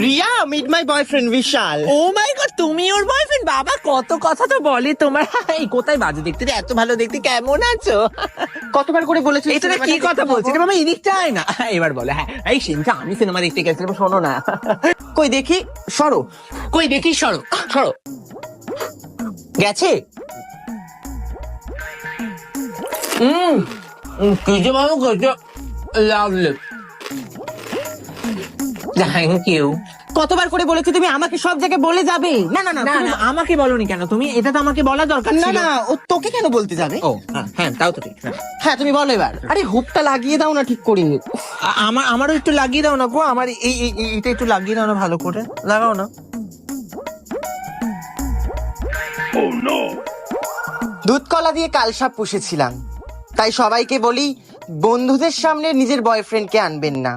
Riya, meet my boyfriend Vishal. Oh my god, তুমি ওর boyfriend? বাবা, কত কথা তো বলে তোমার। এই কোথায় বাজে দেখতে রে, এত ভালো দেখতে, কেমন আছো? কতবার করে বলেছি এটা কি কথা বলছি রে মামা, এদিকটা আয় না। এবার বলে, হ্যাঁ এই সিনটা আমি সিনেমা দেখতে গেছিলাম, শোনো না। কই দেখি, সরো। কই দেখি, সরো সরো। গেছে? কি যে বাবু করছো, লাভলি, থ্যাংক ইউ। কতবার করে বলেছি তুমি আমাকে সব জায়গায় বলে যাবে। না না না না না, আমাকে বলনি কেন তুমি? এটা তো আমাকে বলা দরকার না ছিল। না, ও তোকে কেন বলতে যাবে? ও হ্যাঁ, তাও তো ঠিক। হ্যাঁ তুমি বলো এবার। আরে হুকটা লাগিয়ে দাও না ঠিক করে। আমারও একটু লাগিয়ে দাও না গো, আমার এইটা একটু লাগিয়ে দাও না, ভালো করে লাগাও না। দুধ কলা দিয়ে কালসাপ পুষেছিলাম, তাই সবাইকে বলি বন্ধুদের সামনে নিজের বয়ফ্রেন্ডকে আনবেন না।